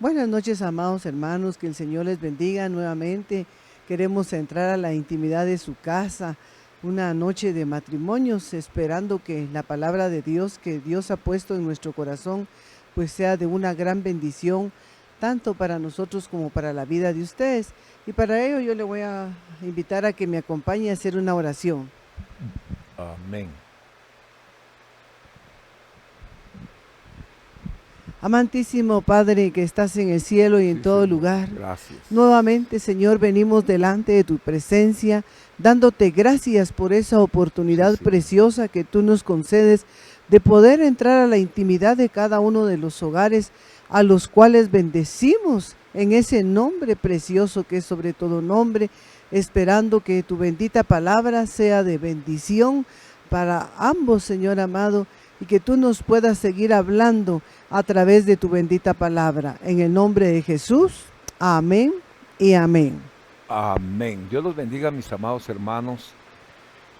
Buenas noches, amados hermanos, que el Señor les bendiga nuevamente. Queremos entrar a la intimidad de su casa, una noche de matrimonios, esperando que la palabra de Dios que Dios ha puesto en nuestro corazón, pues sea de una gran bendición, tanto para nosotros como para la vida de ustedes. Y para ello yo le voy a invitar a que me acompañe a hacer una oración. Amén. Amantísimo Padre que estás en el cielo y en Sí, todo Señor. lugar, Gracias. nuevamente, Señor, venimos delante de tu presencia, dándote gracias por esa oportunidad Sí, preciosa que tú nos concedes de poder entrar a la intimidad de cada uno de los hogares a los cuales bendecimos en ese nombre precioso que es sobre todo nombre, esperando que tu bendita palabra sea de bendición para ambos, Señor amado, y que tú nos puedas seguir hablando a través de tu bendita palabra. En el nombre de Jesús, amén y amén. Amén. Dios los bendiga, mis amados hermanos.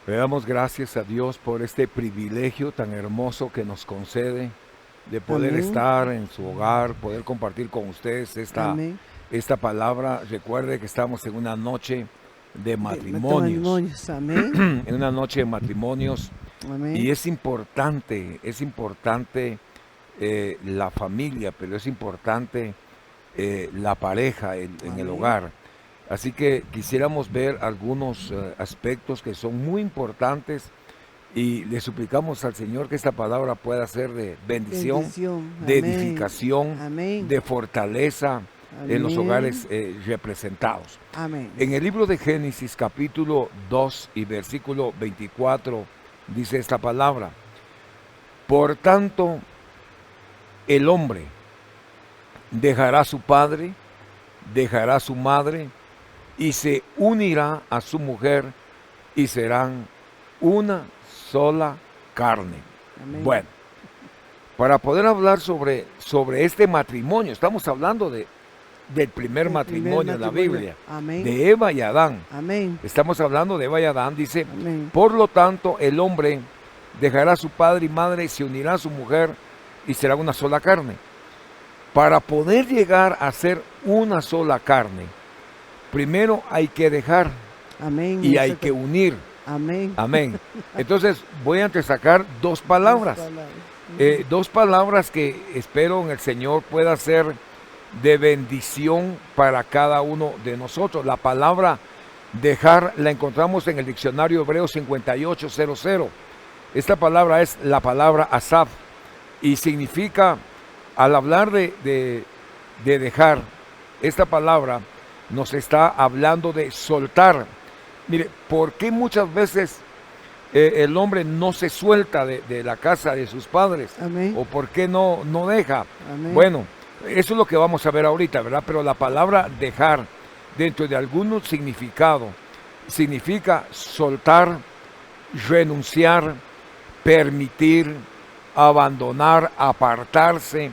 Le damos gracias a Dios por este privilegio tan hermoso que nos concede de poder Amén, estar en su hogar, poder compartir con ustedes amén. esta palabra. Recuerde que estamos en una noche de De matrimonios, matrimonios, amén, en una noche de matrimonios, y amén, es importante la familia, pero es importante la pareja en el amén, hogar. Así que quisiéramos ver algunos aspectos que son muy importantes y le suplicamos al Señor que esta palabra pueda ser de bendición, bendición, de amén, edificación, amén, de fortaleza en los amén, hogares representados. amén, En el libro de Génesis capítulo 2 y versículo 24 dice esta palabra: por tanto, el hombre dejará a su padre, dejará a su madre y se unirá a su mujer y serán una sola carne. amén. Bueno, para poder hablar sobre este matrimonio, estamos hablando del primer El primer matrimonio en la matrimonio, Biblia, amén, de Eva y Adán. amén, Estamos hablando de Eva y Adán, dice, amén, por lo tanto el hombre dejará a su padre y madre y se unirá a su mujer y será una sola carne. Para poder llegar a ser una sola carne, primero hay que dejar amén, y hay exacto, que unir. amén. Amén. Entonces voy a entresacar dos Dos palabras. palabras. Dos palabras que espero en el Señor pueda ser de bendición para cada uno de nosotros. La palabra dejar la encontramos en el diccionario hebreo 5800. Esta palabra es la palabra asaf y significa, al hablar de dejar, esta palabra nos está hablando de soltar. Mire, ¿por qué muchas veces el hombre no se suelta de la casa de sus padres? Amén, ¿O por qué no deja? amén, Bueno, eso es lo que vamos a ver ahorita, ¿verdad? Pero la palabra dejar, dentro de algún significado, significa soltar, renunciar, permitir, abandonar, apartarse,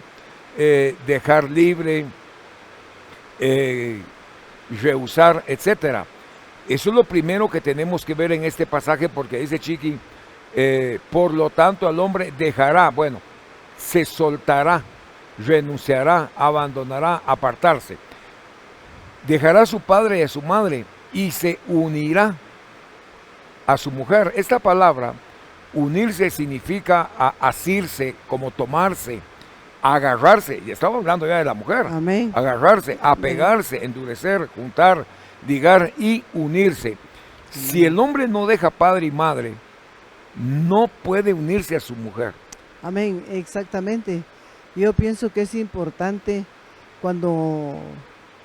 dejar libre, eh, rehusar, etcétera. Eso es lo primero que tenemos que ver en este pasaje, porque dice Chiqui, por lo tanto al hombre dejará, bueno, se soltará, renunciará, abandonará, apartarse. Dejará a su padre y a su madre y se unirá a su mujer. Esta palabra, unirse, significa asirse, como tomarse, agarrarse. Y estamos hablando ya de la mujer. amén, Agarrarse, amén, apegarse, endurecer, juntar, ligar y unirse. Si amén. el hombre no deja padre y madre, no puede unirse a su mujer. Amén, exactamente. Yo pienso que es importante cuando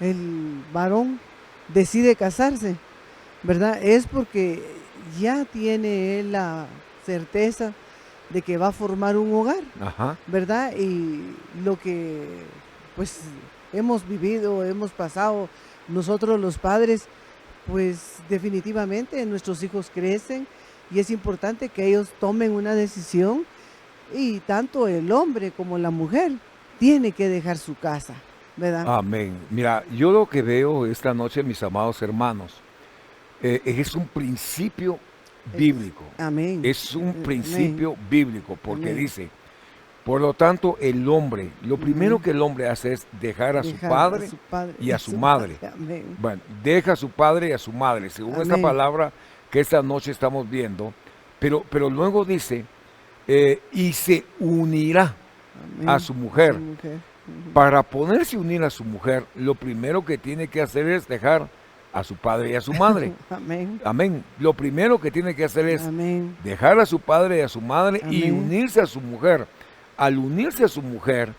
el varón decide casarse, ¿verdad? Es porque ya tiene él la certeza de que va a formar un hogar, Ajá. ¿verdad? Y lo que pues hemos vivido, hemos pasado nosotros los padres, pues definitivamente nuestros hijos crecen y es importante que ellos tomen una decisión y tanto el hombre como la mujer tiene que dejar su casa, ¿verdad? Amén. Mira, yo lo que veo esta noche, mis amados hermanos, es un principio Ex- bíblico. Amén. Es un Amén. principio bíblico, porque Amén. dice, Por lo tanto, el hombre, lo primero que el hombre hace es dejar a su Dejar padre padre y a su madre. Amén. Bueno, deja a su padre y a su madre, según esta Amén. palabra que esta noche estamos viendo, pero luego dice, y se unirá Amén. a su mujer. Su mujer. Ujú. Para poderse unir a su mujer, lo primero que tiene que hacer es dejar a su padre y a su madre. Amén. Amén. Lo primero que tiene que hacer es Amén. dejar a su padre y a su madre y Amén. unirse a su mujer. Al unirse a su mujer,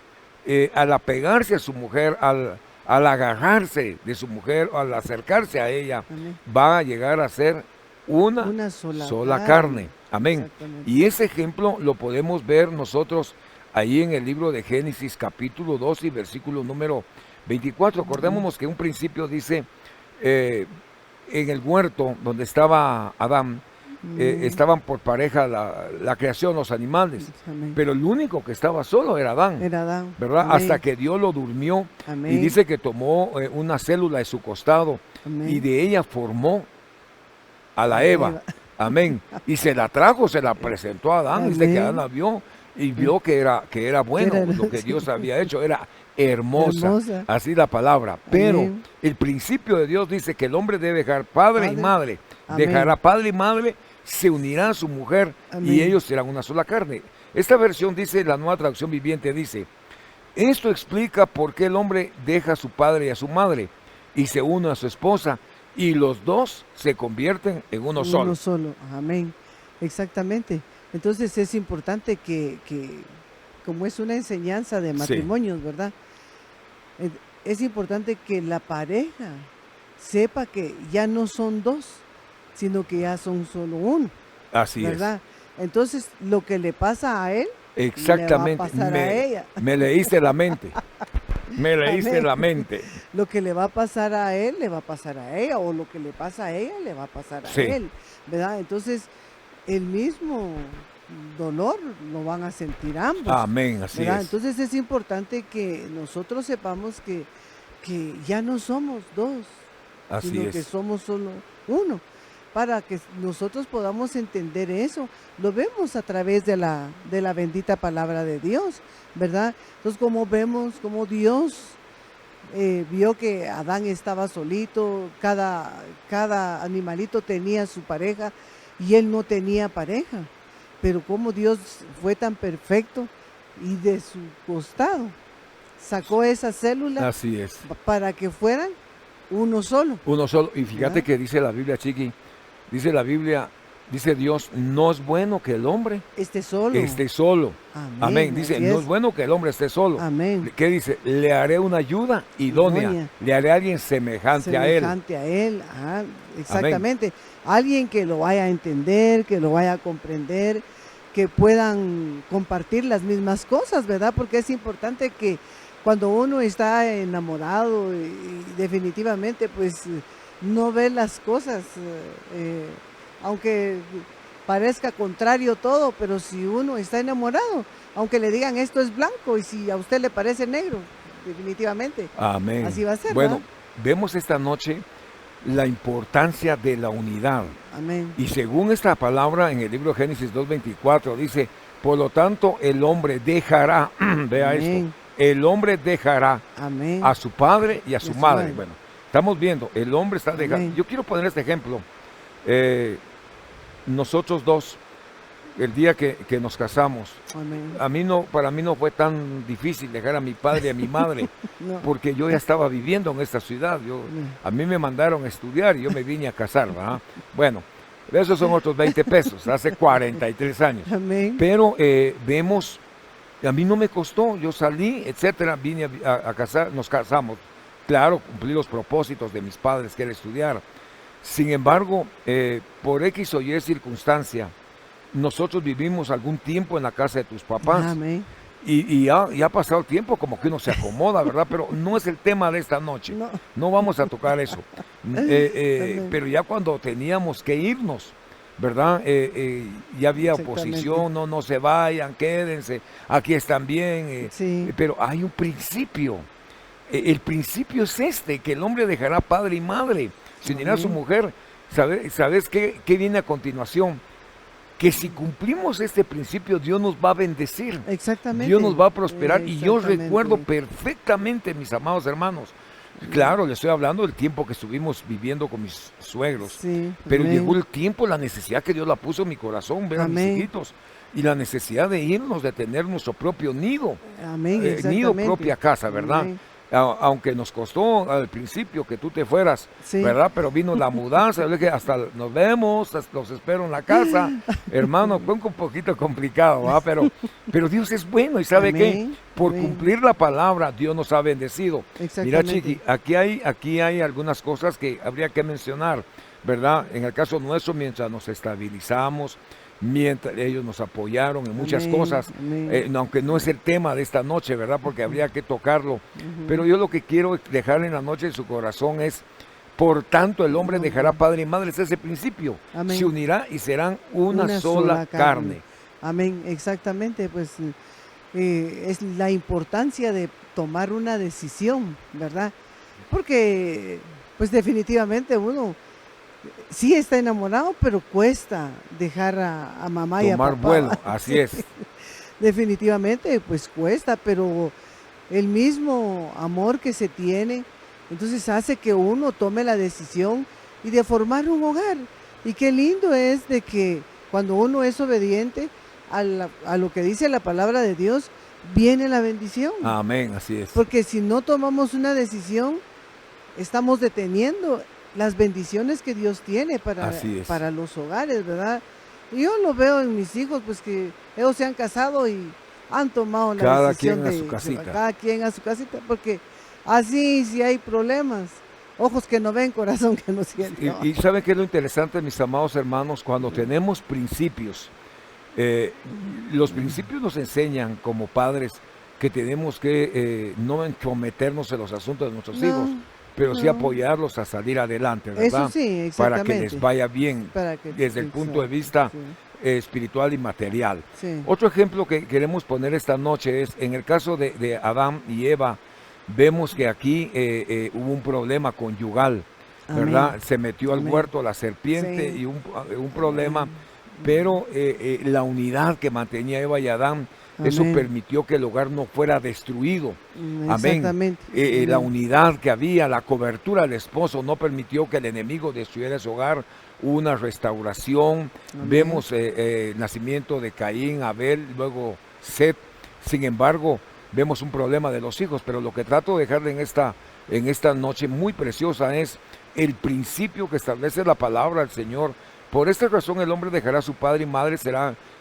al apegarse a su mujer, al agarrarse de su mujer, al acercarse a ella, Amén. va a llegar a ser una sola carne. Amén. Exactamente. Y ese ejemplo lo podemos ver nosotros ahí en el libro de Génesis capítulo 2 y versículo número 24. Acordémonos que en un principio dice, en el huerto donde estaba Adán, estaban por pareja la creación, los animales, Amén. pero el único que estaba solo era Adán, Era Adán. ¿verdad? Amén. Hasta que Dios lo durmió Amén. y dice que tomó una célula de su costado Amén. y de ella formó a la Eva. Amén. Y se la trajo, se la presentó a Adán, dice que Amén. Adán la vio y vio que era bueno, Era- lo que Dios había hecho, era hermosa, Hermosa. así la palabra. Pero Amén. el principio de Dios dice que el hombre debe dejar padre y Padre. madre, Amén. dejará padre y madre, se unirá a su mujer Amén. y ellos serán una sola carne. Esta versión dice, la Nueva Traducción Viviente dice, esto explica por qué el hombre deja a su padre y a su madre y se une a su esposa y los dos se convierten en uno solo. Uno solo. Amén. Exactamente. Entonces es importante que como es una enseñanza de matrimonios, ¿verdad? Es importante que la pareja sepa que ya no son dos, sino que ya son solo uno, Así ¿verdad? Entonces lo que le pasa a él, es. Exactamente. le va a pasar a ella. Me leíste la mente. Me leíste Amén. la mente. Lo que le va a pasar a él, le va a pasar a ella, o lo que le pasa a ella, le va a pasar a Sí. él, ¿verdad? Entonces, el mismo dolor lo van a sentir ambos, Amén, así ¿verdad? es. Entonces es importante que nosotros sepamos que ya no somos dos, Así sino que es. somos solo uno. Para que nosotros podamos entender eso, lo vemos a través de la bendita palabra de Dios, ¿verdad? Entonces, como vemos, como Dios vio que Adán estaba solito, cada animalito tenía su pareja y él no tenía pareja, pero como Dios fue tan perfecto y de su costado sacó esa célula Así es. para que fueran uno solo. Uno solo. Y fíjate ¿Verdad? que dice la Biblia, Chiqui, dice la Biblia, dice Dios, no es bueno que el hombre Esté solo. esté solo. Amén. Dice, así no es bueno que el hombre esté solo. Amén. ¿Qué dice? Le haré una ayuda idónea. Idónea. Le haré a alguien semejante a él. Semejante a él. Ah, exactamente. Alguien que lo vaya a entender, que lo vaya a comprender, que puedan compartir las mismas cosas, ¿verdad? Porque es importante que cuando uno está enamorado y definitivamente pues no ve las cosas, aunque parezca contrario todo, pero si uno está enamorado, aunque le digan esto es blanco y si a usted le parece negro, definitivamente Amén. así va a ser. Bueno, ¿verdad? vemos esta noche la importancia de la unidad. Amén. Y según esta palabra en el libro de Génesis 2:24 dice, por lo tanto el hombre dejará, vea Amén. esto, el hombre dejará Amén. a su padre y a su madre. madre. Bueno, estamos viendo, el hombre está dejando. Amén. Yo quiero poner este ejemplo. Nosotros dos, el día que nos casamos, Amén. para mí no fue tan difícil dejar a mi padre y a mi madre, No. porque yo ya estaba viviendo en esta ciudad. A mí me mandaron a estudiar y yo me vine a casar, ¿verdad? Bueno, esos son otros 20 pesos, hace 43 años. Amén. Pero vemos, a mí no me costó, yo salí, etcétera, vine a casar, nos casamos. Claro, cumplí los propósitos de mis padres, que era estudiar. Sin embargo, por X o Y circunstancia, nosotros vivimos algún tiempo en la casa de tus papás. Amén. Y ya ha pasado el tiempo, como que uno se acomoda, ¿verdad? Pero no es el tema de esta noche. No. No vamos a tocar eso. Pero ya cuando teníamos que irnos, ¿verdad? Ya había Exactamente. oposición, no se vayan, quédense, aquí están bien. Sí. Pero hay un principio. El principio es este, que el hombre dejará padre y madre, se unirá a su Amén. mujer. ¿Sabes qué viene a continuación? que si cumplimos este principio, Dios nos va a bendecir. Exactamente. Dios nos va a prosperar. Y yo Exactamente. recuerdo perfectamente, mis amados hermanos, claro, le estoy hablando del tiempo que estuvimos viviendo con mis suegros, Sí, pero amén. llegó el tiempo, la necesidad que Dios la puso en mi corazón, ver a mis Amén. hijitos, y la necesidad de irnos, de tener nuestro propio nido, Amén, nido, exactamente. propia casa, ¿verdad? Amén. Aunque nos costó al principio que tú te fueras, Sí. ¿verdad? Pero vino la mudanza, yo le dije, hasta nos vemos, los espero en la casa. Hermano, fue un poquito complicado, ¿verdad? Pero Dios es bueno, y ¿sabe qué? Amén, Por amén. cumplir la palabra, Dios nos ha bendecido. Mira, Exactamente. Chiqui, aquí hay algunas cosas que habría que mencionar, ¿verdad? En el caso nuestro, mientras nos estabilizamos, mientras ellos nos apoyaron en muchas Amén, cosas, amén. aunque no es el tema de esta noche, ¿verdad? Porque habría que tocarlo. Ujú. Pero yo lo que quiero dejar en la noche en su corazón es, por tanto el hombre dejará padre y madre, es ese principio, Amén. se unirá y serán una sola carne. Amén, exactamente, pues es la importancia de tomar una decisión, ¿verdad? Porque, pues definitivamente uno sí está enamorado, pero cuesta dejar a mamá y a Tomar papá. vuelo, así es. Definitivamente, pues cuesta, pero el mismo amor que se tiene, entonces hace que uno tome la decisión y de formar un hogar. Y qué lindo es de que cuando uno es obediente a lo que dice la palabra de Dios, viene la bendición. Amén, así es. Porque si no tomamos una decisión, estamos deteniendo las bendiciones que Dios tiene Así es. para los hogares, ¿verdad? Y yo lo veo en mis hijos, pues que ellos se han casado y han tomado la Cada decisión quien a de su casita. cada quien a su casita, porque así si hay problemas, ojos que no ven, corazón que no siente. Y ¿saben qué es lo interesante, mis amados hermanos? Cuando tenemos principios, los principios nos enseñan como padres que tenemos que no entrometernos en los asuntos de nuestros hijos, pero sí no. apoyarlos a salir adelante, ¿verdad? Eso sí, Para exactamente. que les vaya bien Para que- desde el punto de vista sí, espiritual y material. sí. Otro ejemplo que queremos poner esta noche es, en el caso de Adán y Eva, vemos que aquí hubo un problema conyugal, ¿verdad? Amén. Se metió al Amén. huerto la serpiente Sí. y un problema, pero la unidad que mantenía Eva y Adán, eso Amén. permitió que el hogar no fuera destruido. Amén. Exactamente. La Amén. unidad que había, la cobertura del esposo no permitió que el enemigo destruyera ese hogar. Una restauración, Amén. vemos el nacimiento de Caín, Abel, luego Set. Sin embargo, vemos un problema de los hijos, pero lo que trato de dejarle en esta noche muy preciosa es el principio que establece la palabra del Señor. Por esta razón el hombre dejará a su padre y madre,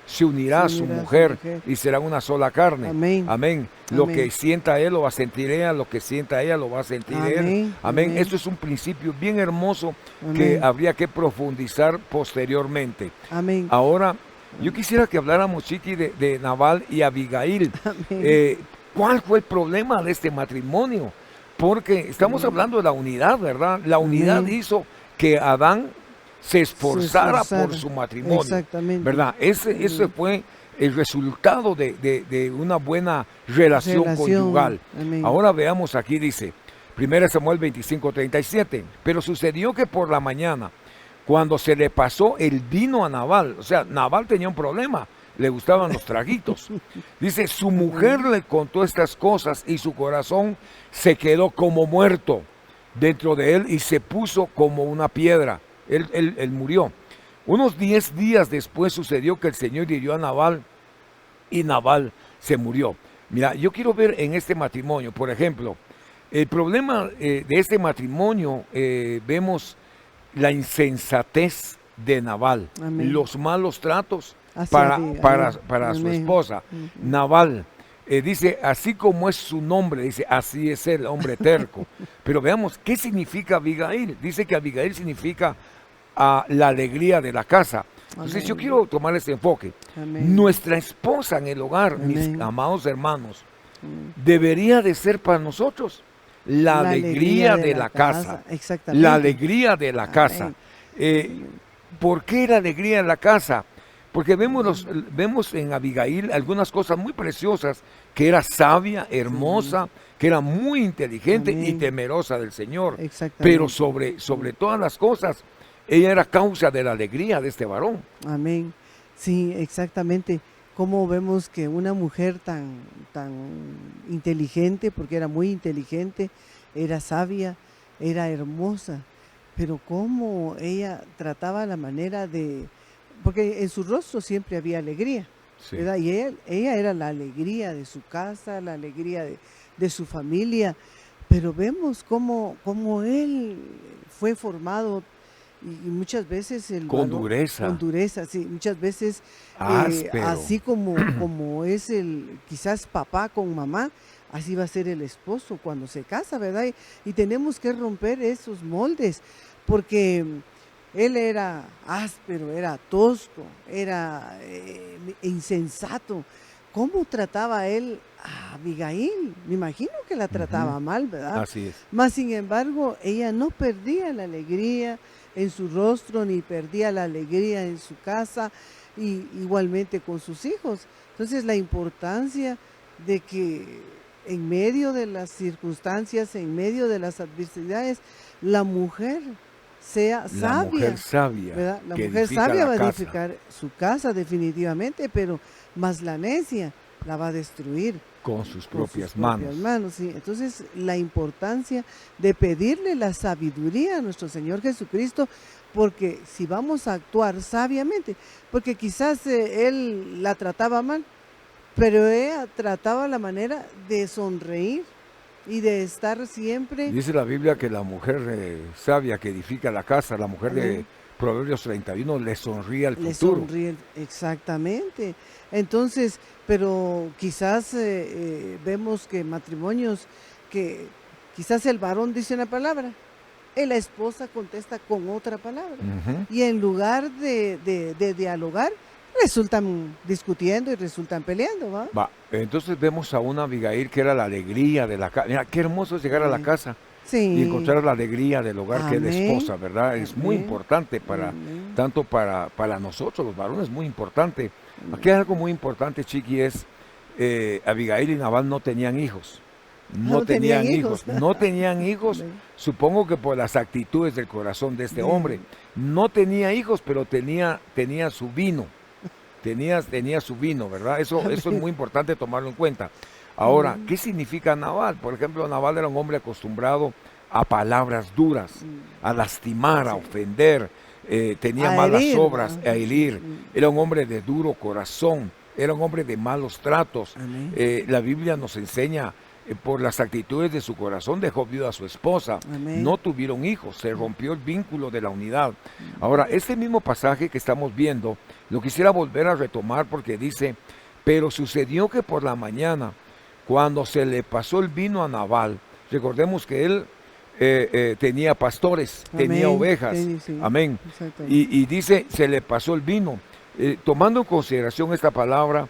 se unirá a su mujer y será una sola carne. Amén. Amén. Lo Amén. que sienta él lo va a sentir ella, lo que sienta ella lo va a sentir él. Amén. Amén. Amén. Esto es un principio bien hermoso que Amén. habría que profundizar posteriormente. Amén. Ahora, yo quisiera que habláramos, Chiqui, de Nabal y Abigail. Amén. ¿Cuál fue el problema de este matrimonio? Porque estamos hablando de la unidad, ¿verdad? La unidad Amén. hizo que Adán se esforzara por su matrimonio, Exactamente. ¿verdad? Ese fue el resultado de una buena relación conyugal. Amén. Ahora veamos aquí, dice, 1 Samuel 25:37, pero sucedió que por la mañana, cuando se le pasó el vino a Nabal, o sea, Nabal tenía un problema, le gustaban los traguitos. Dice, su mujer le contó estas cosas y su corazón se quedó como muerto dentro de él y se puso como una piedra. Él murió. Unos 10 días después sucedió que el Señor hirió a Nabal y Nabal se murió. Mira, yo quiero ver en este matrimonio, por ejemplo, el problema de este matrimonio, vemos la insensatez de Nabal, Amén. los malos tratos Hacia para su Amén. esposa. Nabal, dice, así como es su nombre, dice, así es el hombre terco. Pero veamos, ¿qué significa Abigail? Dice que Abigail significa la alegría de la casa. Entonces Amén. yo quiero tomar este enfoque. Amén. Nuestra esposa en el hogar, mis Amén. amados hermanos, debería de ser para nosotros la alegría de la casa. Exactamente. La alegría de la casa. ¿Por qué la alegría de la casa? Porque vemos en Abigail algunas cosas muy preciosas, que era sabia, hermosa, que era muy inteligente y Amén. temerosa del Señor. Exactamente. Pero sobre todas las cosas, ella era causa de la alegría de este varón. Amén. Sí, exactamente. Cómo vemos que una mujer tan inteligente, porque era muy inteligente, era sabia, era hermosa, pero cómo ella trataba la manera de, porque en su rostro siempre había alegría, Sí, ¿verdad? Y ella era la alegría de su casa, la alegría de su familia, pero vemos cómo él fue formado y muchas veces el con varón dureza, con dureza, sí, muchas veces áspero. así como es el quizás papá con mamá, así va a ser el esposo cuando se casa, ¿verdad? Y tenemos que romper esos moldes, porque él era áspero, era tosco, era insensato. ¿Cómo trataba él a Abigail? Me imagino que la Ujú, trataba mal, ¿verdad? así es. Mas sin embargo, ella no perdía la alegría en su rostro, ni perdía la alegría en su casa, y igualmente con sus hijos. Entonces, la importancia de que en medio de las circunstancias, en medio de las adversidades, la mujer sea La mujer sabia, sabia ¿verdad? La que mujer edifica sabia la va a casa edificar su casa definitivamente, pero más la necia la va a destruir con sus con sus propias propias manos. manos, ¿sí? Entonces, la importancia de pedirle la sabiduría a nuestro Señor Jesucristo, porque si vamos a actuar sabiamente, porque quizás él la trataba mal, pero ella trataba la manera de sonreír y de estar siempre, Dice la Biblia que la mujer sabia que edifica la casa, la mujer de amén, Proverbios 31, le sonríe al le futuro. sonríe exactamente. Entonces, pero quizás vemos que matrimonios que quizás el varón dice una palabra y la esposa contesta con otra palabra. Ujú. Y en lugar de dialogar, resultan discutiendo y resultan peleando, ¿va? Va, entonces vemos a una Abigail que era la alegría de la casa. Mira, qué hermoso es llegar a la Amén. casa y Sí, encontrar la alegría del hogar que es la amén, esposa, ¿verdad? Es muy amén, importante para, amén, tanto para nosotros, los varones, muy importante. Aquí hay amén. algo muy importante, Chiqui, es Abigail y Nabal no tenían hijos. Ah, No no tenían tenían hijos. hijos, no tenían hijos, Amén, supongo que por las actitudes del corazón de este hombre. de- No tenía hijos, pero tenía su vino. Tenía su vino, ¿verdad? Eso es amén, muy importante tomarlo en cuenta. Ahora, amén. ¿qué significa Nabal? Por ejemplo, Nabal era un hombre acostumbrado a palabras duras, Mm, a lastimar, a sí. ofender, tenía A malas herir, obras, ¿verdad? a herir, era un hombre de duro corazón, era un hombre de malos tratos. Amén, La Biblia nos enseña, por las actitudes de su corazón, dejó viuda a su esposa, no amén. tuvieron hijos, se Mm, rompió el vínculo de la unidad. Ahora, mm. este mismo pasaje que estamos viendo, lo quisiera volver a retomar porque dice, pero sucedió que por la mañana, cuando se le pasó el vino a Nabal, recordemos que él tenía pastores, tenía Amén. ovejas, Sí, sí, amén. exactamente. Y dice, se le pasó el vino. Tomando en consideración esta palabra,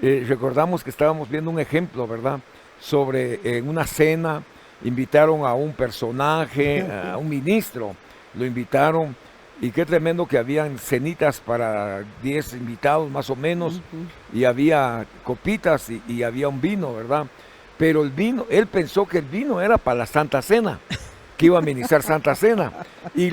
recordamos que estábamos viendo un ejemplo, ¿verdad? Sobre en una cena, invitaron a un personaje, a un ministro, lo invitaron y qué tremendo que habían cenitas para 10 invitados más o menos, Ujú. y había copitas y había un vino, ¿verdad? Pero el vino, él pensó que el vino era para la Santa Cena, que iba a ministrar Santa Cena. Y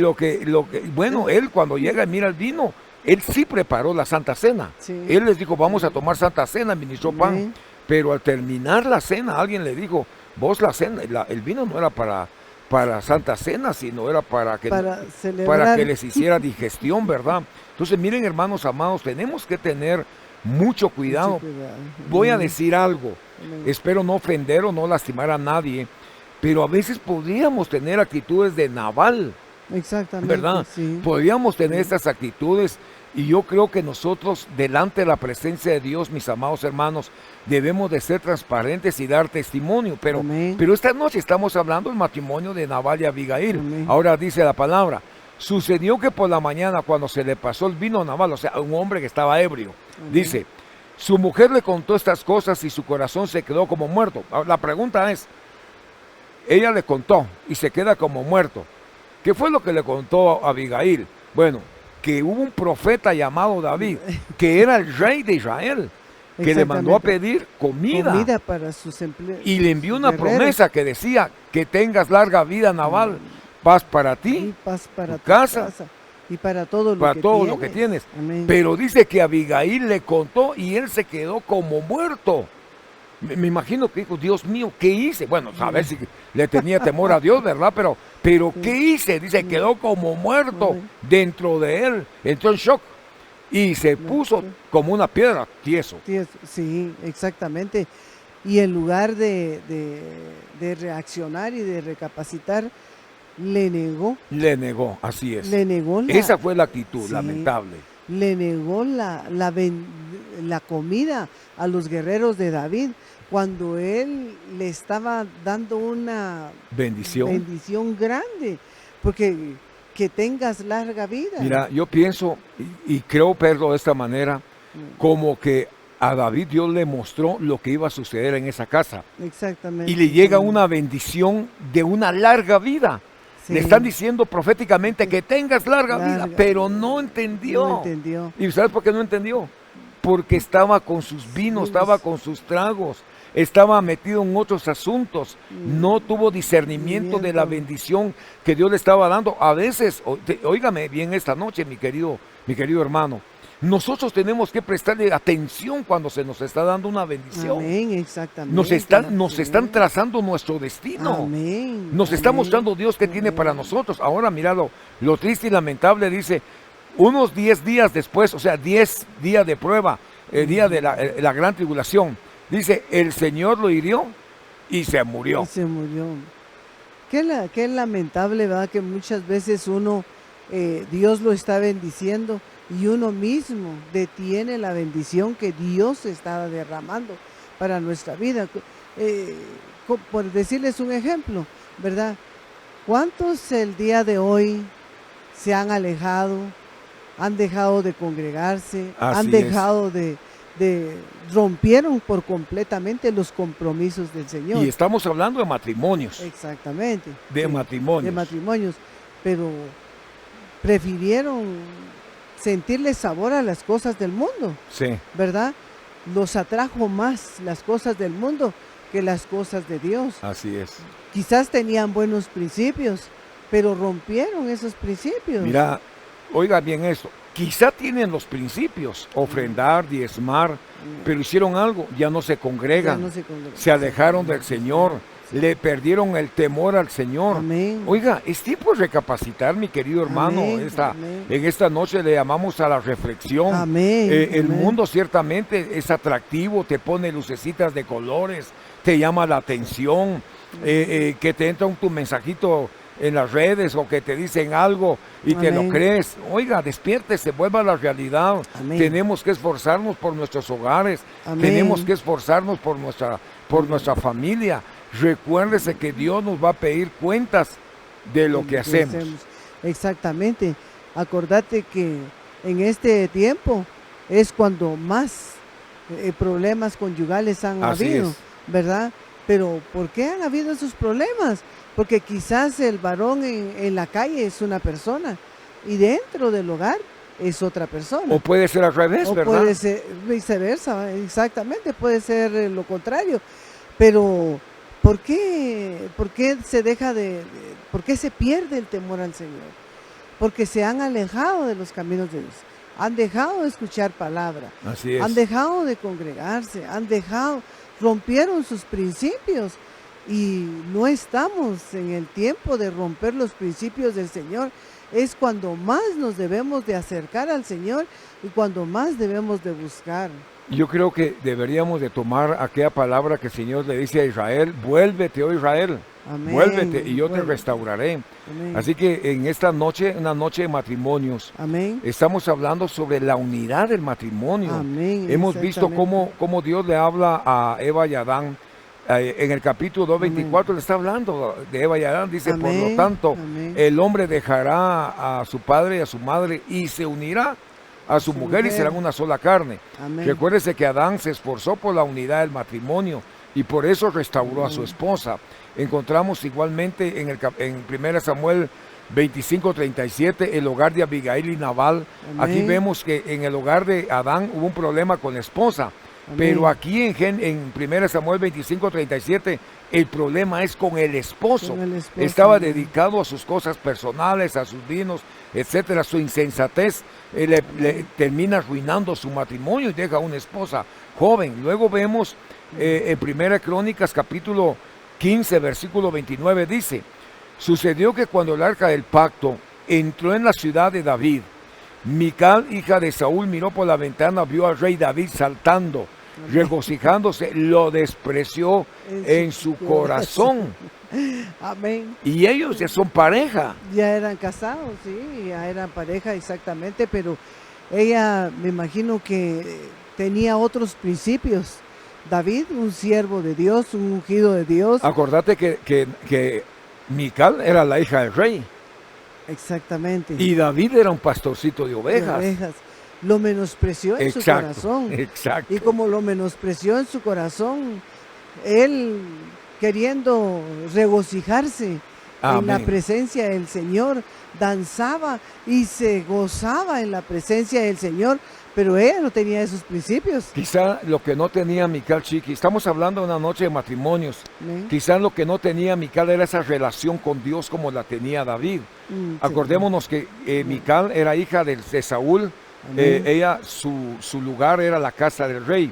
bueno, él cuando llega y mira el vino, él sí preparó la Santa Cena. Sí, Él les dijo, vamos a sí. tomar Santa Cena, ministró pan. Amén. Pero al terminar la cena, alguien le dijo, vos la cena, el vino no era para Santa Cena, sino era Para para que celebrar. les hiciera digestión, ¿verdad? Entonces, miren, hermanos amados, tenemos que tener mucho Mucho cuidado. cuidado. Voy a Amén. decir algo, Amén. espero no ofender o no lastimar a nadie, pero a veces podríamos tener actitudes de Nabal, Exactamente, ¿verdad? sí. Podríamos tener Sí. estas actitudes y yo creo que nosotros, delante de la presencia de Dios, mis amados hermanos, debemos de ser transparentes y dar testimonio. Amén. Pero esta noche estamos hablando del matrimonio de Nabal y Abigail. Amén. Ahora dice la palabra, sucedió que por la mañana cuando se le pasó el vino a Nabal, o sea, un hombre que estaba ebrio, Amén. dice, su mujer le contó estas cosas y su corazón se quedó como muerto. Ahora, la pregunta es, ella le contó y se queda como muerto. ¿Qué fue lo que le contó a Abigail? Bueno, que hubo un profeta llamado David, que era el rey de Israel, que le mandó a Exactamente. pedir comida Comida para sus y le envió sus una guerreros. promesa que decía que tengas larga vida, Nabal, paz para ti, Y paz para tu tu casa casa. Y para todo lo para que todo tienes. lo que tienes. Amén. Pero dice que Abigail le contó y él se quedó como muerto. Me imagino que dijo, Dios mío, ¿qué hice? Bueno, a ver si le tenía temor a Dios, ¿verdad? Pero Sí. ¿qué hice? Dice, quedó como muerto Amén. dentro de él. Entró en shock y se puso como una piedra, tieso. Sí, exactamente. Y en lugar de reaccionar y de recapacitar, le negó Le negó, así es. la, Esa fue la actitud, sí, lamentable. le negó la comida a los guerreros de David cuando él le estaba dando una Bendición. bendición grande, porque que tengas larga vida. Mira, yo pienso y creo verlo de esta manera, como que a David Dios le mostró lo que iba a suceder en esa casa. Exactamente. Y le llega una bendición de una larga vida. Sí. Le están diciendo proféticamente que tengas larga vida, Larga. pero no entendió. No entendió. ¿Y sabes por qué no entendió? Porque estaba con sus vinos, estaba con sus tragos, estaba metido en otros asuntos. No tuvo discernimiento de la bendición que Dios le estaba dando. A veces, óigame bien esta noche, mi querido hermano, nosotros tenemos que prestarle atención cuando se nos está dando una bendición. Amén, exactamente. Nos están trazando nuestro destino. Amén. Nos está mostrando Dios qué tiene para nosotros. Ahora, mira lo triste y lamentable, dice, unos 10 días después, o sea, 10 días de prueba, el día de la gran tribulación, dice, el Señor lo hirió y se murió. Y se murió. Qué lamentable, ¿verdad? Que muchas veces uno, Dios lo está bendiciendo y uno mismo detiene la bendición que Dios estaba derramando para nuestra vida. Por decirles un ejemplo, ¿verdad? ¿Cuántos el día de hoy se han alejado, han dejado de congregarse, han dejado rompieron por completamente los compromisos del Señor? Y estamos hablando de matrimonios. Exactamente. De matrimonios. De matrimonios, pero prefirieron sentirle sabor a las cosas del mundo, Sí. ¿verdad? Los atrajo más las cosas del mundo que las cosas de Dios. Así es. Quizás tenían buenos principios, pero rompieron esos principios. Mira, oiga bien esto. Quizá tienen los principios, ofrendar, diezmar, pero hicieron algo, ya no se congregan, Ya no se congregan. se alejaron del Señor, le perdieron el temor al Señor. Amén. Oiga, es tiempo de recapacitar, mi querido hermano. Amén, amén. En esta noche le llamamos a la reflexión. Amén, El amén. mundo ciertamente es atractivo, te pone lucecitas de colores, te llama la atención, que te entra tu mensajito en las redes o que te dicen algo y te lo Amén. crees. Oiga, despiértese, vuelva a la realidad. Amén. Tenemos que esforzarnos por nuestros hogares, Amén. tenemos que esforzarnos por nuestra familia. Recuérdese que Dios nos va a pedir cuentas de lo que hacemos. Exactamente. Acordate que en este tiempo es cuando más problemas conyugales han Así habido, es. ¿verdad? Pero ¿por qué han habido esos problemas? Porque quizás el varón en la calle es una persona y dentro del hogar es otra persona. O puede ser al revés, O ¿verdad? puede ser viceversa, exactamente, puede ser lo contrario. Pero ¿por qué por qué se pierde el temor al Señor? Porque se han alejado de los caminos de Dios, han dejado de escuchar palabra, Así es. han dejado de congregarse, rompieron sus principios y no estamos en el tiempo de romper los principios del Señor. Es cuando más nos debemos de acercar al Señor y cuando más debemos de buscar. Yo creo que deberíamos de tomar aquella palabra que el Señor le dice a Israel: vuélvete, oh Israel, Amén. vuélvete y yo te Vuelve. restauraré. Amén. Así que en esta noche, una noche de matrimonios, Amén. estamos hablando sobre la unidad del matrimonio. Amén. Hemos visto Exactamente. cómo Dios le habla a Eva y Adán. En el capítulo 2:24 le está hablando de Eva y Adán. Dice, por lo Amén. tanto, Amén. el hombre dejará a su padre y a su madre y se unirá a su mujer y serán una sola carne. Amén. Recuérdese que Adán se esforzó por la unidad del matrimonio y por eso restauró a su esposa. Encontramos igualmente en 1 Samuel 25:37 el hogar de Abigail y Nabal. Amén. Aquí vemos que en el hogar de Adán hubo un problema con la esposa. Pero aquí en 1 Samuel 25:37, el problema es con el esposo. Estaba dedicado a sus cosas personales, a sus vinos, etcétera, su insensatez. Le termina arruinando su matrimonio y deja una esposa joven. Luego vemos en 1 Crónicas capítulo 15, versículo 29, dice: sucedió que cuando el arca del pacto entró en la ciudad de David, Mical, hija de Saúl, miró por la ventana, vio al rey David saltando, regocijándose, lo despreció en su corazón. Amén. Y ellos ya son pareja. Ya eran casados, sí, ya eran pareja exactamente, pero ella, me imagino que tenía otros principios. David, un siervo de Dios, un ungido de Dios. Acordate que Mical era la hija del rey. Exactamente. Y David era un pastorcito de ovejas. Lo menospreció en su corazón. Exacto. Y como lo menospreció en su corazón, él queriendo regocijarse en la presencia del Señor, danzaba y se gozaba en la presencia del Señor, pero ella no tenía esos principios. Quizá lo que no tenía Mical, Chiqui, estamos hablando de una noche de matrimonios, quizá lo que no tenía Mical era esa relación con Dios como la tenía David. Acordémonos que Mical era hija de Saúl. Ella, su lugar era la casa del rey.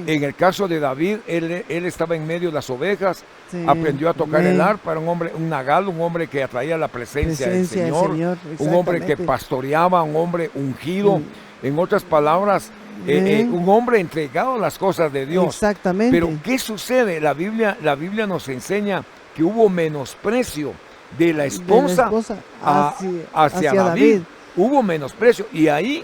En el caso de David, él estaba en medio de las ovejas, aprendió a tocar el arpa, era un hombre, un nagal, un hombre que atraía la presencia del Señor, un hombre que pastoreaba, un hombre ungido, en otras palabras, un hombre entregado a las cosas de Dios. Exactamente. Pero ¿qué sucede? La Biblia nos enseña que hubo menosprecio de la esposa, hacia David. Hubo menosprecio, y ahí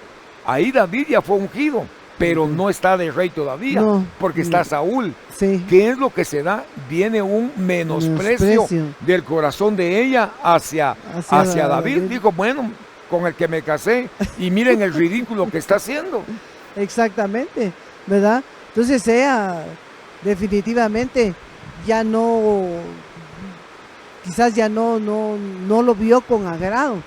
David ya fue ungido, pero no está de rey todavía, porque está Saúl. ¿Qué es lo que se da? Viene un menosprecio del corazón de ella hacia David. Dijo, bueno, con el que me casé, y miren el ridículo que está haciendo. Exactamente, ¿verdad? Entonces ella definitivamente ya no, quizás ya no lo vio con agrado,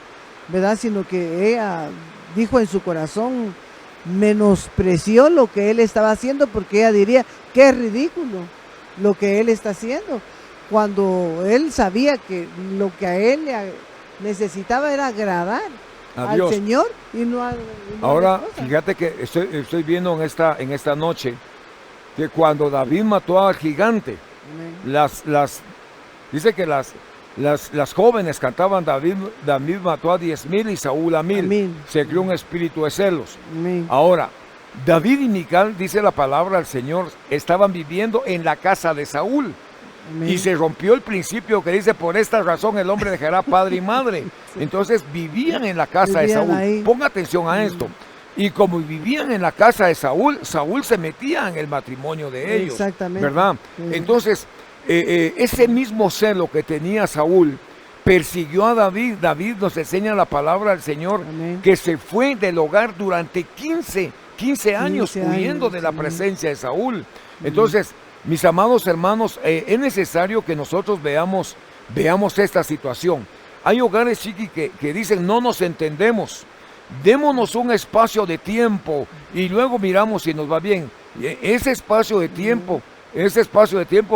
¿verdad? Sino que ella dijo en su corazón, menospreció lo que él estaba haciendo, porque ella diría, qué ridículo lo que él está haciendo, cuando él sabía que lo que a él necesitaba era agradar al Señor y no a ahora fíjate que estoy viendo en esta noche que cuando David mató al gigante, dice que las jóvenes cantaban, David mató a 10,000 y Saúl a 1,000. Se creó un espíritu de celos. Ahora, David y Mical, dice la palabra del Señor, estaban viviendo en la casa de Saúl. Y se rompió el principio que dice, por esta razón el hombre dejará padre y madre. Entonces vivían en la casa de Saúl. Ponga atención a esto. Y como vivían en la casa de Saúl, Saúl se metía en el matrimonio de ellos. Exactamente. ¿Verdad? Entonces, ese mismo celo que tenía Saúl persiguió a David. David, nos enseña la palabra del Señor, que se fue del hogar durante 15 años huyendo de la presencia de Saúl. Entonces, mis amados hermanos, es necesario que nosotros veamos esta situación. Hay hogares, Chiqui, que dicen, no nos entendemos, démonos un espacio de tiempo y luego miramos si nos va bien. Ese espacio de tiempo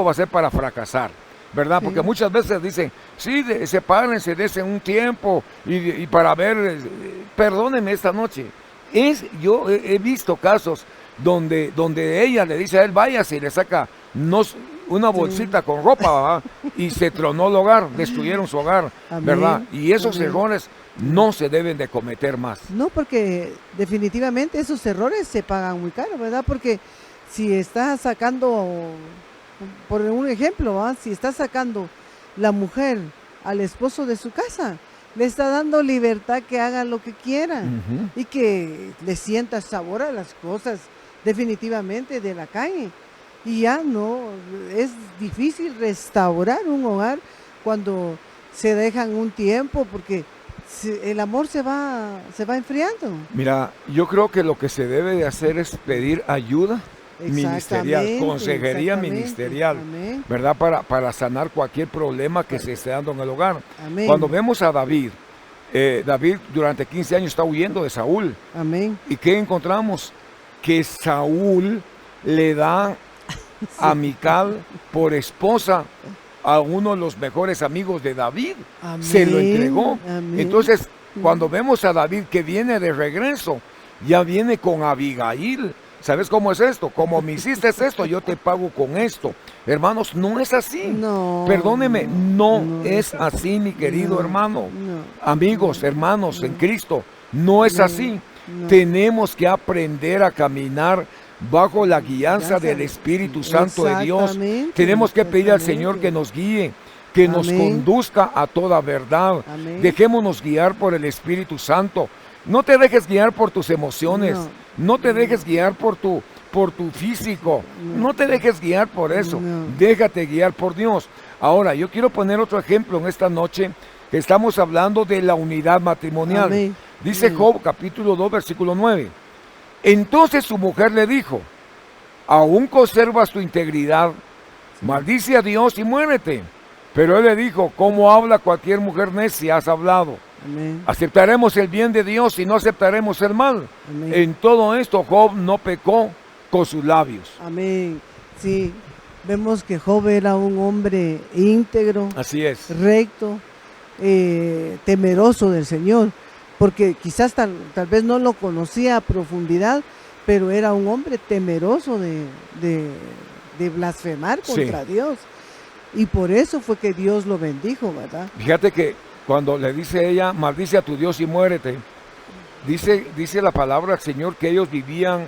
va a ser para fracasar, ¿verdad? Porque muchas veces dicen, sí, sepárense, desen un tiempo y para ver, perdónenme esta noche. Yo he visto casos donde ella le dice a él, váyase, y le saca una bolsita con ropa, ¿verdad? Y se tronó el hogar, destruyeron su hogar, ¿verdad? Y esos errores no se deben de cometer más. No, porque definitivamente esos errores se pagan muy caro, ¿verdad? Porque si está sacando, por un ejemplo, ¿verdad? Si está sacando la mujer al esposo de su casa, le está dando libertad que haga lo que quiera y que le sienta sabor a las cosas definitivamente de la calle. Y ya no, es difícil restaurar un hogar cuando se dejan un tiempo, porque el amor se va enfriando. Mira, yo creo que lo que se debe de hacer es pedir ayuda ministerial, consejería ministerial, ¿verdad? Para sanar cualquier problema que se esté dando en el hogar. Cuando vemos a David, David durante 15 años está huyendo de Saúl. ¿Y qué encontramos? Que Saúl le da a Mical por esposa a uno de los mejores amigos de David. Amén, Se lo entregó. amén. Entonces, cuando vemos a David que viene de regreso, ya viene con Abigail. ¿Sabes cómo es esto? Como me hiciste esto, yo te pago con esto. Hermanos, no es así. No, Perdóneme, no, no es así, mi querido no, hermano. no, Amigos, hermanos en Cristo, no es no, así. no. Tenemos que aprender a caminar bajo la guianza del Espíritu Santo de Dios. Exactamente, Tenemos que pedir al exactamente. Señor que nos guíe, que nos Amén. conduzca a toda verdad. Amén. Dejémonos guiar por el Espíritu Santo. No te dejes guiar por tus emociones. No te dejes guiar por tu físico. No te dejes guiar por eso. No. Déjate guiar por Dios. Ahora, yo quiero poner otro ejemplo en esta noche, que estamos hablando de la unidad matrimonial. Amén. Dice Job, capítulo 2, versículo 9. Entonces su mujer le dijo, ¿aún conservas tu integridad? Maldice a Dios y muérete. Pero él le dijo, ¿cómo habla cualquier mujer necia? Has hablado. Amén. Aceptaremos el bien de Dios y no aceptaremos el mal. Amén. En todo esto Job no pecó con sus labios. Amén. Sí, vemos que Job era un hombre íntegro, Así es. recto, temeroso del Señor, porque quizás tal vez no lo conocía a profundidad, pero era un hombre temeroso de blasfemar contra Dios. Y por eso fue que Dios lo bendijo, ¿verdad? Fíjate que cuando le dice ella, maldice a tu Dios y muérete, dice la palabra del Señor que ellos vivían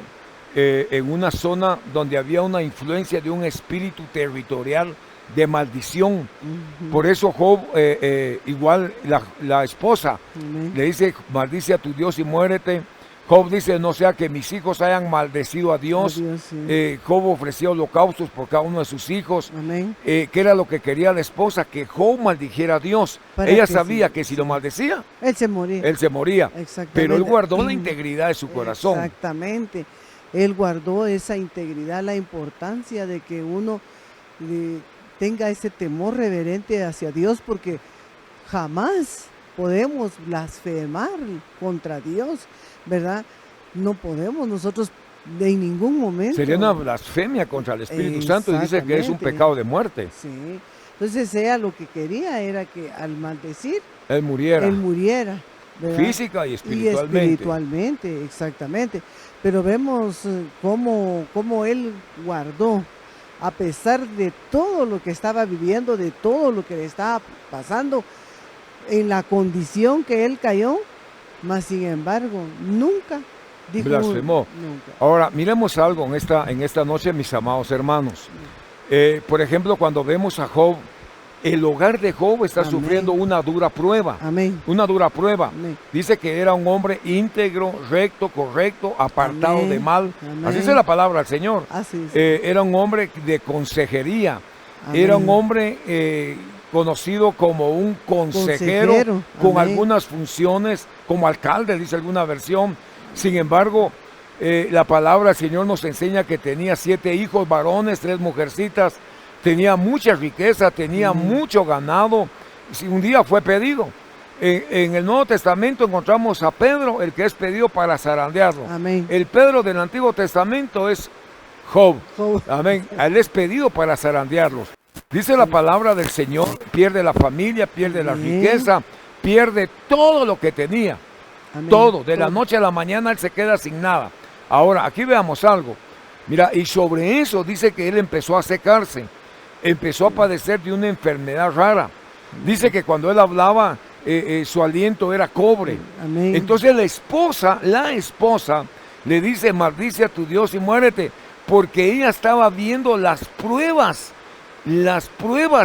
en una zona donde había una influencia de un espíritu territorial de maldición. Por eso Job, igual la esposa, Amén. le dice, maldice a tu Dios y muérete. Job dice, no sea que mis hijos hayan maldecido a Dios. Sí. Job ofrecía holocaustos por cada uno de sus hijos. Amén. Que era lo que quería la esposa, que Job maldijera a Dios. Para Ella que sabía sí. que si lo maldecía, Él se moría. él se moría. Exactamente. Pero él guardó la integridad de su corazón. Exactamente. Él guardó esa integridad, la importancia de que uno tenga ese temor reverente hacia Dios, porque jamás podemos blasfemar contra Dios, ¿verdad? No podemos nosotros en ningún momento. Sería una blasfemia contra el Espíritu Santo y dice que es un Exactamente. pecado de muerte. Sí. Entonces ella lo que quería era que al maldecir, Él muriera, él muriera, ¿verdad? física y Y espiritualmente. espiritualmente, exactamente. Pero vemos cómo él guardó, a pesar de todo lo que estaba viviendo, de todo lo que le estaba pasando, en la condición que él cayó, mas sin embargo, nunca dijo Blasfemó. nunca. Ahora, miremos algo en esta noche, mis amados hermanos. Por ejemplo, cuando vemos a Job, el hogar de Job está Amén. sufriendo una dura prueba. Amén. Una dura prueba. Amén. Dice que era un hombre íntegro, recto, correcto, apartado Amén. de mal. Amén. Así dice la palabra del Señor. Así es. Era un hombre de consejería. Amén. Era un hombre conocido como un consejero con Amén. algunas funciones, como alcalde, dice alguna versión. Sin embargo, la palabra del Señor nos enseña que tenía 7 hijos varones, 3 mujercitas, tenía mucha riqueza, tenía mucho ganado. Un día fue pedido. En el Nuevo Testamento encontramos a Pedro, el que es pedido para zarandearlo. Amén. El Pedro del Antiguo Testamento es Job. Job. Amén. A él es pedido para zarandearlos. Dice la palabra del Señor, pierde la familia, pierde la Amén. riqueza, pierde todo lo que tenía. Amén. Todo, de la noche a la mañana él se queda sin nada. Ahora, aquí veamos algo. Mira, y sobre eso dice que él empezó a secarse, empezó a padecer de una enfermedad rara. Dice que cuando él hablaba, su aliento era cobre. Amén. Entonces la esposa le dice, maldice a tu Dios y muérete, porque ella estaba viendo las pruebas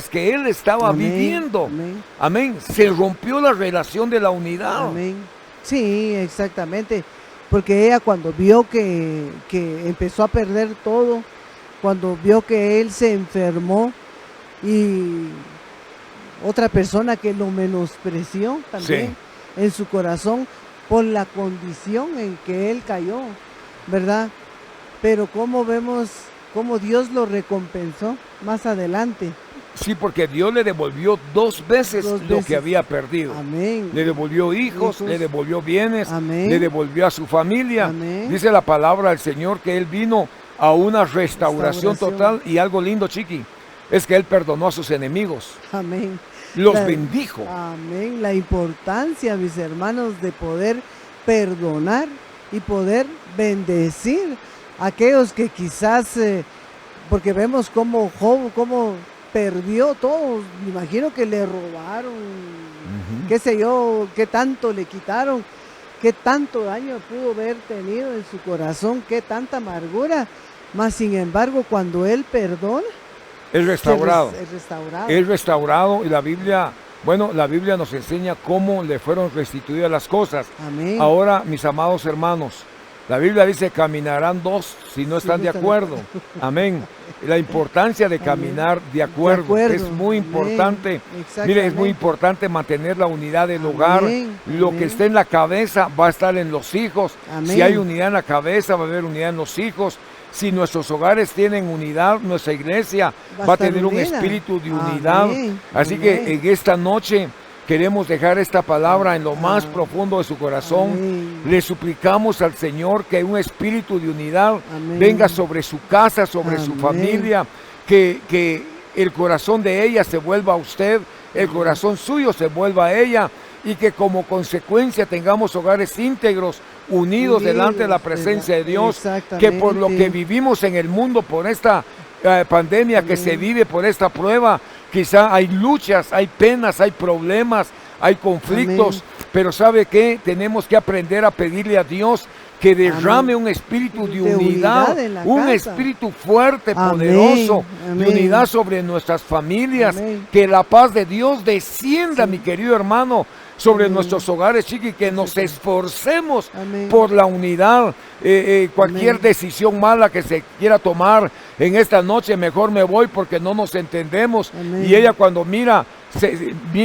que él estaba Amén. viviendo. Amén. Amén. Se rompió la relación de la unidad. Amén. Sí, exactamente. Porque ella cuando vio que empezó a perder todo, cuando vio que él se enfermó y otra persona que lo menospreció también en su corazón por la condición en que él cayó, ¿verdad? Pero cómo vemos cómo Dios lo recompensó más adelante. Sí, porque Dios le devolvió 2 veces Dos lo veces. que había perdido. Amén. Le devolvió hijos, le devolvió bienes, Amén. le devolvió a su familia. Amén. Dice la palabra del Señor que él vino a una restauración Restauración. total. Y algo lindo, Chiqui, es que Él perdonó a sus enemigos, Amén. los La- bendijo. Amén. La importancia, mis hermanos, de poder perdonar y poder bendecir a aquellos que quizás, porque vemos cómo Job, cómo perdió todo. Me imagino que le robaron, Ujú. qué sé yo, qué tanto le quitaron, qué tanto daño pudo haber tenido en su corazón, qué tanta amargura. Mas sin embargo, cuando él perdona, Es restaurado. es restaurado. Es restaurado y la Biblia nos enseña cómo le fueron restituidas las cosas. Amén. Ahora, mis amados hermanos, la Biblia dice caminarán dos si no Si están no de están de acuerdo. Amén. La importancia de caminar de acuerdo es muy Amén. importante. Mire, es muy Exactamente. importante mantener la unidad del hogar. Amén. Lo que Amén. esté en la cabeza va a estar en los hijos. Amén. Si hay unidad en la cabeza, va a haber unidad en los hijos. Si nuestros hogares tienen unidad, nuestra iglesia va a estar tener un unida. espíritu de unidad. Amén. Así Amén. que en esta noche queremos dejar esta palabra en lo más profundo de su corazón. Amén. Le suplicamos al Señor que un espíritu de unidad Amén. venga sobre su casa, sobre su Amén. familia, que el corazón de ella se vuelva a usted, el corazón suyo se vuelva a ella, y que como consecuencia tengamos hogares íntegros, unidos delante de la presencia de Dios, que por lo que Exactamente. vivimos en el mundo, por esta pandemia que Amén. se vive, por esta prueba, quizá hay luchas, hay penas, hay problemas, hay conflictos, Amén. pero ¿sabe qué? Tenemos que aprender a pedirle a Dios que derrame un espíritu de De unidad, unidad en la un casa. espíritu fuerte, Amén. poderoso, de Amén. unidad sobre nuestras familias, Amén. que la paz de Dios descienda, mi querido hermano, sobre Amén. nuestros hogares, Chiqui, que nos Señor. esforcemos Amén. por la unidad. Cualquier Amén. decisión mala que se quiera tomar en esta noche, mejor me voy porque no nos entendemos. Amén. Y ella cuando mira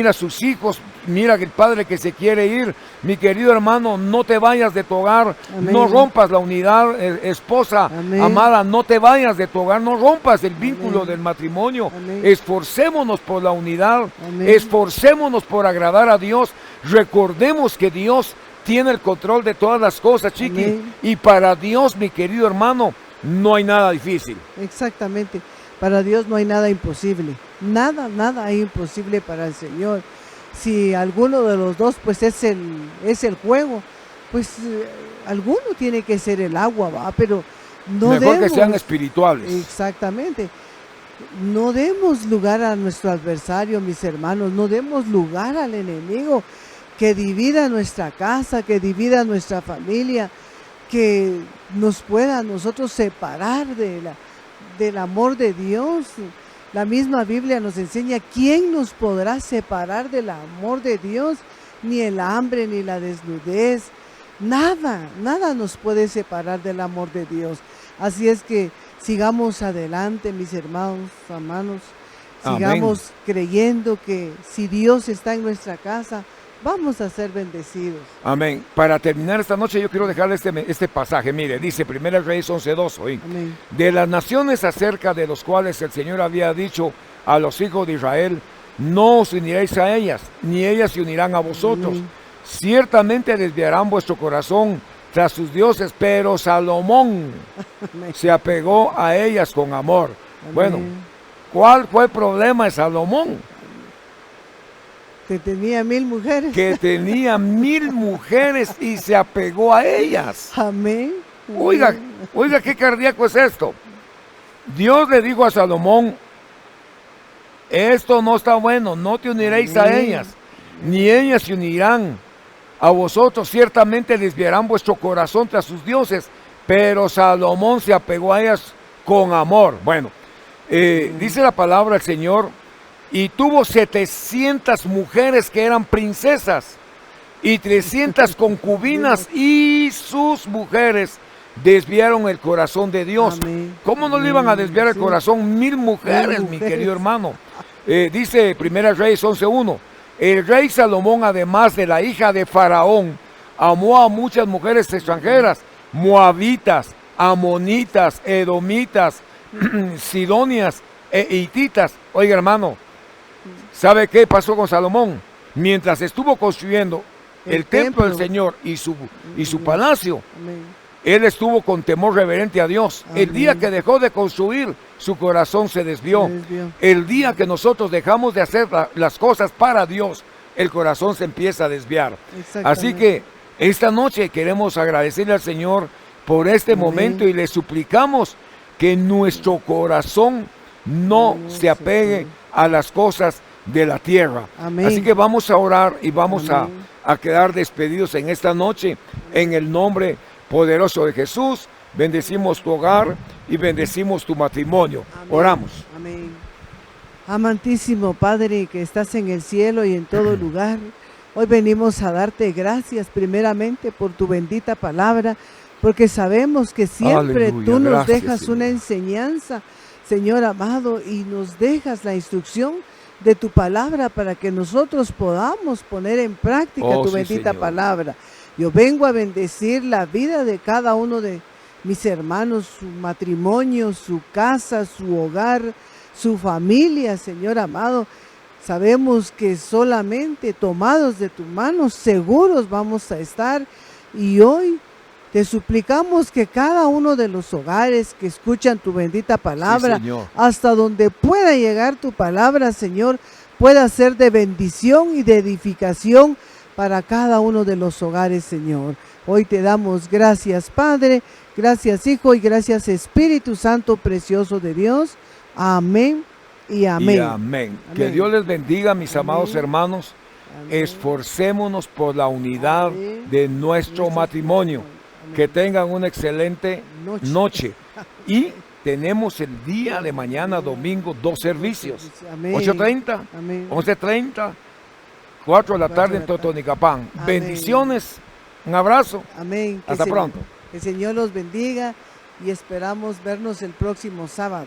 a sus hijos, mira el padre que se quiere ir, mi querido hermano, no te vayas de tu hogar, Amén. no rompas la unidad, esposa Amén. amada, no te vayas de tu hogar, no rompas el vínculo Amén. del matrimonio. Amén. Esforcémonos por la unidad, Amén. esforcémonos por agradar a Dios. Recordemos que Dios tiene el control de todas las cosas, Chiqui, Amén. y para Dios, mi querido hermano, no hay nada difícil. Exactamente. Para Dios no hay nada imposible. Nada, nada hay imposible para el Señor. Si alguno de los dos pues es el juego, pues alguno tiene que ser el agua, ¿va? Pero no Mejor que demos, sean espirituales. exactamente. No demos lugar a nuestro adversario, mis hermanos, no demos lugar al enemigo que divida nuestra casa, que divida nuestra familia, que nos pueda a nosotros separar del amor de Dios. La misma Biblia nos enseña quién nos podrá separar del amor de Dios, ni el hambre, ni la desnudez, nada, nada nos puede separar del amor de Dios. Así es que sigamos adelante, mis hermanos, sigamos creyendo que si Dios está en nuestra casa, vamos a ser bendecidos. Amén. Para terminar esta noche yo quiero dejarle este pasaje. Mire, dice 1 Reyes 11:2. Amén. De las naciones acerca de los cuales el Señor había dicho a los hijos de Israel, no os uniréis a ellas, ni ellas se unirán a vosotros. Amén. Ciertamente desviarán vuestro corazón tras sus dioses, pero Salomón Amén. se apegó a ellas con amor. Amén. Bueno, ¿cuál fue el problema de Salomón? Que tenía 1000 mujeres. Que tenía 1000 mujeres y se apegó a ellas. Amén. Oiga, qué cardíaco es esto. Dios le dijo a Salomón, esto no está bueno, no te uniréis a Amén. ellas, ni ellas se unirán a vosotros, ciertamente desviarán vuestro corazón tras sus dioses, pero Salomón se apegó a ellas con amor. Bueno, dice la palabra del Señor, y tuvo 700 mujeres que eran princesas, y 300 concubinas, y sus mujeres desviaron el corazón de Dios. Amén. ¿Cómo no le iban a desviar el Sí. corazón? 1000 mujeres, 1000 mi mujeres. querido hermano. Dice 1 Reyes 11:1, el rey Salomón, además de la hija de Faraón, amó a muchas mujeres extranjeras, moabitas, amonitas, edomitas, sidonias e hititas. Oiga, hermano, ¿sabe qué pasó con Salomón? Mientras estuvo construyendo el templo del Señor y su palacio, Amén. Él estuvo con temor reverente a Dios. El Amén. día que dejó de construir, su corazón se desvió. Se desvió. El día que nosotros dejamos de hacer las cosas para Dios, el corazón se empieza a desviar. Así que esta noche queremos agradecerle al Señor por este Amén. momento y le suplicamos que nuestro corazón no se apegue a las cosas de la tierra. Amén. Así que vamos a orar y vamos Amén. a quedar despedidos en esta noche en el nombre poderoso de Jesús. Bendecimos tu hogar y bendecimos tu matrimonio. Amén. Oramos. Amén. Amantísimo Padre que estás en el cielo y en todo lugar, hoy venimos a darte gracias primeramente por tu bendita palabra, porque sabemos que siempre Aleluya. tú nos Gracias, dejas Señor. una enseñanza, Señor amado, y nos dejas la instrucción de tu palabra para que nosotros podamos poner en práctica Oh, tu sí, bendita Señor. palabra. Yo vengo a bendecir la vida de cada uno de mis hermanos, su matrimonio, su casa, su hogar, su familia, Señor amado. Sabemos que solamente tomados de tu mano, seguros vamos a estar. Y hoy te suplicamos que cada uno de los hogares que escuchan tu bendita palabra, Sí, Señor. hasta donde pueda llegar tu palabra, Señor, pueda ser de bendición y de edificación para cada uno de los hogares, Señor. Hoy te damos gracias, Padre, gracias, Hijo, y gracias, Espíritu Santo precioso de Dios. Amén y amén. Y amén. Que Amén. Dios les bendiga, mis Amén. amados hermanos. Amén. Esforcémonos por la unidad Amén. de nuestro matrimonio. Amén. Que tengan una excelente Noche. noche. Y tenemos el día de mañana, domingo, 2 servicios. Amén. 8:30, Amén. 11:30, 4 de la 4 tarde de en la tarde. Totonicapán. Amén. Bendiciones. Un abrazo. Amén. Que Hasta el pronto. Señor los bendiga y esperamos vernos el próximo sábado.